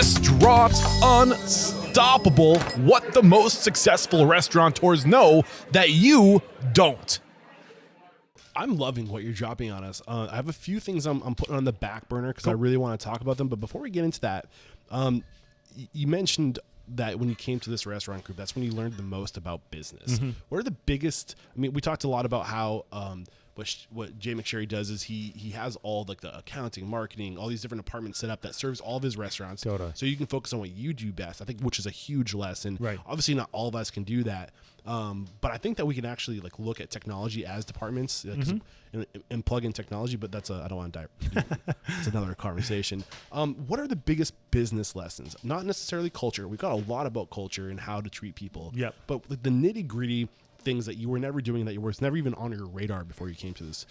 Restaurant Unstoppable. What the most successful restaurateurs know that you don't. I'm loving what you're dropping on us. I have a few things I'm putting on the back burner because I really want to talk about them. But before we get into that, you mentioned that when you came to this restaurant group, that's when you learned the most about business. Mm-hmm. What are the biggest? I mean, we talked a lot about how what Jay McSherry does is he has all like the accounting, marketing, all these different departments set up that serves all of his restaurants. Totally. So you can focus on what you do best. I think, which is a huge lesson. Right. Obviously, not all of us can do that. But I think that we can actually like look at technology as departments and plug in technology. But that's I don't want to dive. It's another conversation. What are the biggest business lessons? Not necessarily culture. We've got a lot about culture and how to treat people. Yep. But like the nitty gritty things that you were never doing, that you were never even on your radar before you came to this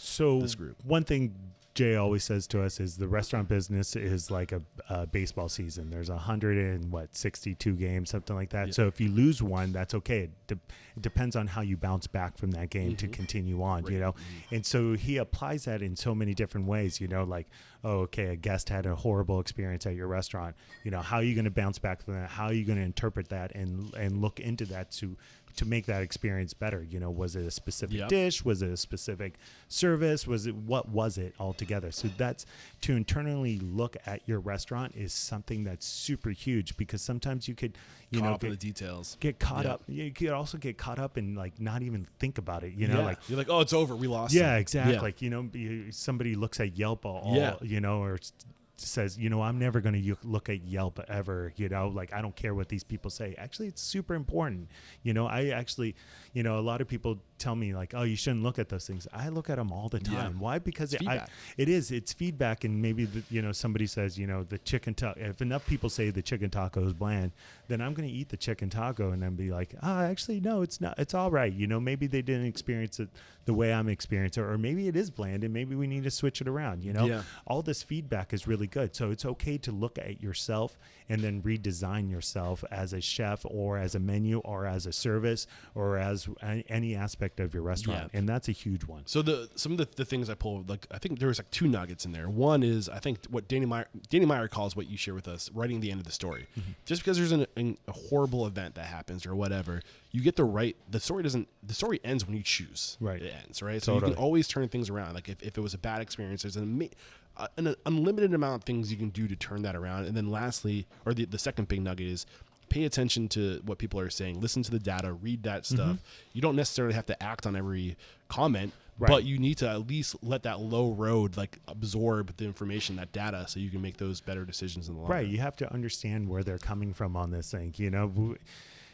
group. One thing Jay always says to us is the restaurant business is like a baseball season. There's 162 games, something like that. Yeah. So if you lose one, that's okay. It depends on how you bounce back from that game to continue on, right. And so he applies that in so many different ways, like, oh, okay, a guest had a horrible experience at your restaurant. How are you going to bounce back from that? How are you going to interpret that and look into that to make that experience better? Was it a specific dish? Was it a specific service? What was it altogether? So that's to internally look at your restaurant is something that's super huge, because sometimes you could, caught up in the details, get caught up. You could also get caught up and like not even think about it, like you're like, oh, it's over. We lost. Yeah, exactly. Yeah. Like, somebody looks at Yelp or says, I'm never going to look at Yelp ever, like, I don't care what these people say. Actually, it's super important. I actually, a lot of people tell me like, oh, you shouldn't look at those things. I look at them all the time. Yeah. Why? Because it's feedback. And maybe, somebody says, the chicken taco, if enough people say the chicken taco is bland, then I'm going to eat the chicken taco and then be like, actually, no, it's not. It's all right. maybe they didn't experience it the way I'm experiencing it, or maybe it is bland and maybe we need to switch it around. All this feedback is really good. So it's okay to look at yourself and then redesign yourself as a chef or as a menu or as a service or as any aspect of your restaurant. Yeah. And that's a huge one. So some of the things I pulled, like, I think there was like two nuggets in there. One is, I think what Danny Meyer calls what you share with us, writing the end of the story. Mm-hmm. Just because there's a horrible event that happens or whatever, you get the story ends when you choose. Right. It ends, right? So you can always turn things around. Like if it was a bad experience, there's an unlimited amount of things you can do to turn that around. And then lastly, or the second big nugget is, pay attention to what people are saying. Listen to the data. Read that stuff. Mm-hmm. You don't necessarily have to act on every comment, right. But you need to at least let that low road like absorb the information, that data, so you can make those better decisions in the long run. Right. You have to understand where they're coming from on this thing.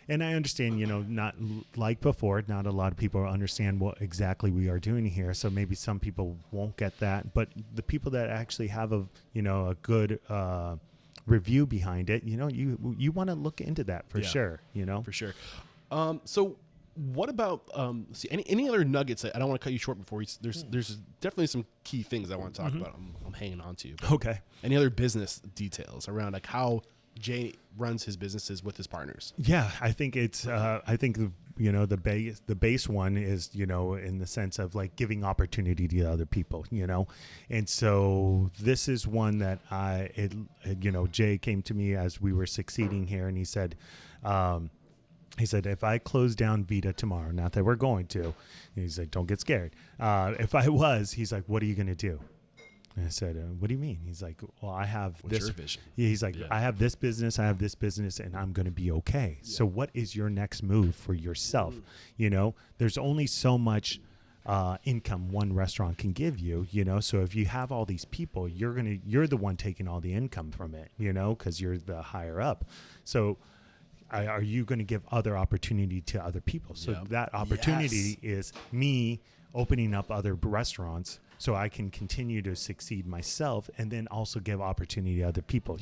And I understand, not like before, not a lot of people understand what exactly we are doing here. So maybe some people won't get that, but the people that actually have a good review behind it, you want to look into that for sure, For sure. So what about, any other nuggets that I don't want to cut you short before there's definitely some key things I want to talk about. I'm hanging on to. Okay. Any other business details around like how Jay runs his businesses with his partners? Yeah, I think it's, the base one is, in the sense of like giving opportunity to other people, and so this is one that Jay came to me as we were succeeding here, and he said, if I close down Vita tomorrow, not that we're going to, he's like, don't get scared. If I was, he's like, what are you going to do? And I said, what do you mean? He's like, well, I have What's your vision? He's like, I have this business, and I'm going to be okay. Yeah. So what is your next move for yourself? There's only so much income one restaurant can give you, so if you have all these people, you're the one taking all the income from it, because you're the higher up. So are you going to give other opportunity to other people? So that opportunity is me opening up other restaurants so I can continue to succeed myself and then also give opportunity to other people,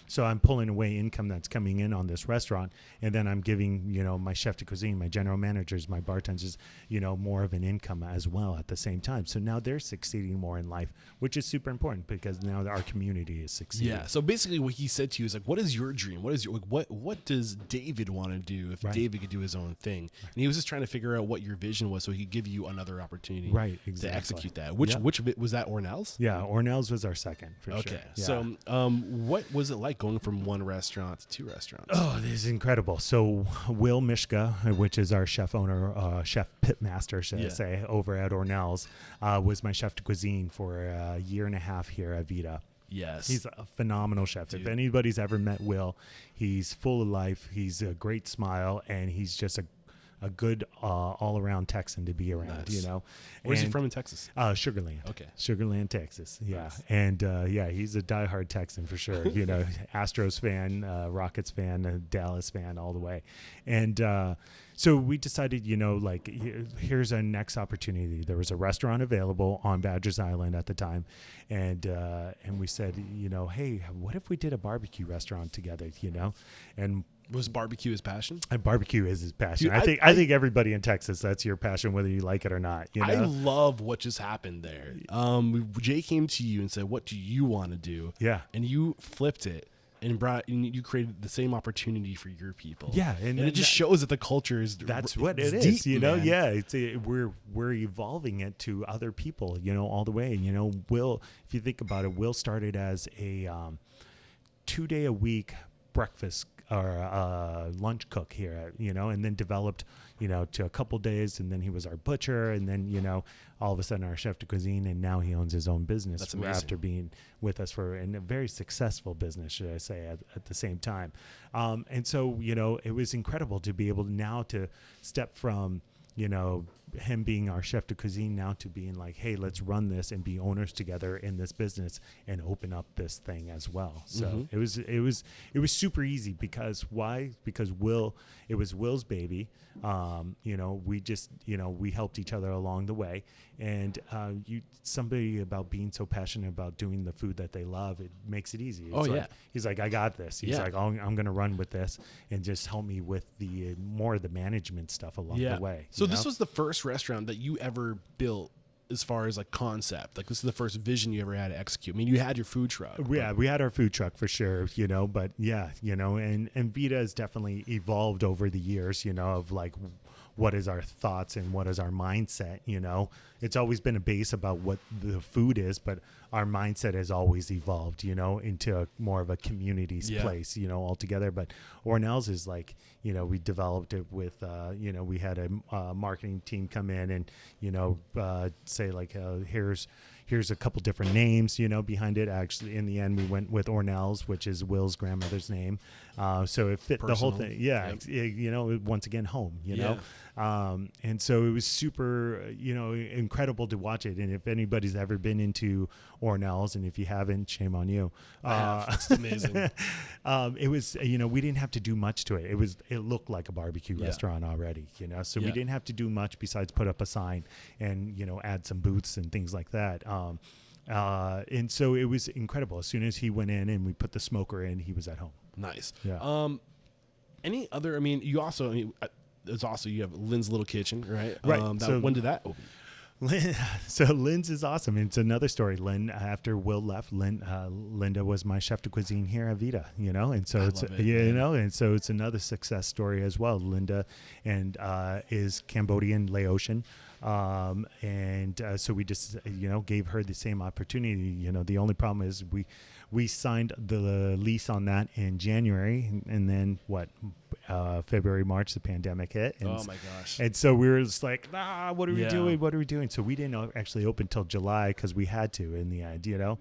So I'm pulling away income that's coming in on this restaurant, and then I'm giving, my chef de cuisine, my general managers, my bartenders, more of an income as well at the same time. So now they're succeeding more in life, which is super important because now our community is succeeding. Yeah. So basically what he said to you is like, what is your dream? What is your, what does David want to do if David could do his own thing? Right. And he was just trying to figure out what your vision was so he could give you another opportunity to execute that Which of it was that? Ornell's? Yeah, Ornell's was our second for sure. Okay. Yeah. So, what was it like going from one restaurant to two restaurants? Oh, this is incredible. So Will Mishka, which is our chef owner, chef pitmaster, should I say, over at Ornell's, was my chef de cuisine for a year and a half here at Vita. Yes. He's a phenomenal chef. Dude. If anybody's ever met Will, he's full of life. He's a great smile, and he's just a good all-around Texan to be around, Nice. you know. Where's he from in Texas? Sugarland. Okay. Sugarland, Texas. Yeah. Nice. And he's a diehard Texan for sure. You know, Astros fan, Rockets fan, Dallas fan all the way. And so we decided, you know, like, here's our next opportunity. There was a restaurant available on Badgers Island at the time. And we said, you know, hey, what if we did a barbecue restaurant together, you know? And was barbecue his passion? and barbecue is his passion. Dude, I think everybody in Texas, that's your passion, whether you like it or not. You know? I love what just happened there. Jay came to you and said, "What do you want to do?" Yeah. And you flipped it and you created the same opportunity for your people. Yeah, and it just shows that the culture is. That's what it it's is, deep, you know. man. Yeah, we're evolving it to other people, you know, all the way. You know, Will, if you think about it, Will started as a 2-day-a-week breakfast or lunch cook here, you know, and then developed, you know, to a couple days, and then he was our butcher, and then, you know, all of a sudden our chef de cuisine, and now he owns his own business. That's amazing. After being with us in a very successful business, should I say, at the same time. And so, you know, it was incredible to be able now to step from, you know, him being our chef de cuisine now to being like, hey, let's run this and be owners together in this business and open up this thing as well. So it was super easy because why? Because it was Will's baby. You know, we just, you know, we helped each other along the way. And somebody about being so passionate about doing the food that they love, it makes it easy. It's he's like, I got this. He's like, I'm going to run with this and just help me with the more of the management stuff along the way. So this was the first restaurant that you ever built as far as like concept. Like this is the first vision you ever had to execute. I mean, you had your food truck. Yeah, we had our food truck for sure, you know, but yeah, you know, and Vita has definitely evolved over the years, you know, of like what is our thoughts and what is our mindset, you know. It's always been a base about what the food is, but our mindset has always evolved, you know, into more of a community's place, you know, altogether. But Ornell's is like, you know, we developed it with, you know, we had a marketing team come in and, you know, say like, here's a couple different names, you know, behind it. Actually, in the end, we went with Ornell's, which is Will's grandmother's name. So it fit the whole thing. Yeah. Yep. You know, once again, home, you know. And so it was super, you know, incredible to watch it. And if anybody's ever been into Ornell's, and if you haven't, shame on you. It's amazing. It was, you know, we didn't have to do much to it. It looked like a barbecue restaurant already, you know, so we didn't have to do much besides put up a sign and, you know, add some booths and things like that. And so it was incredible. As soon as he went in and we put the smoker in, he was at home. Nice. Yeah. Any other, I mean, you have Lynn's Little Kitchen, right? Right. So when did that open? So Lynn's is awesome. It's another story. Lynn, after Will left, Linda was my chef de cuisine here at Vita, you know, and so you know, and so it's another success story as well. Linda and is Cambodian Laotian. So we just, you know, gave her the same opportunity. You know, the only problem is we signed the lease on that in January, and then February, March, the pandemic hit. And oh my gosh. And so we were just like, what are we doing? What are we doing? So we didn't actually open till July because we had to in the end, you know.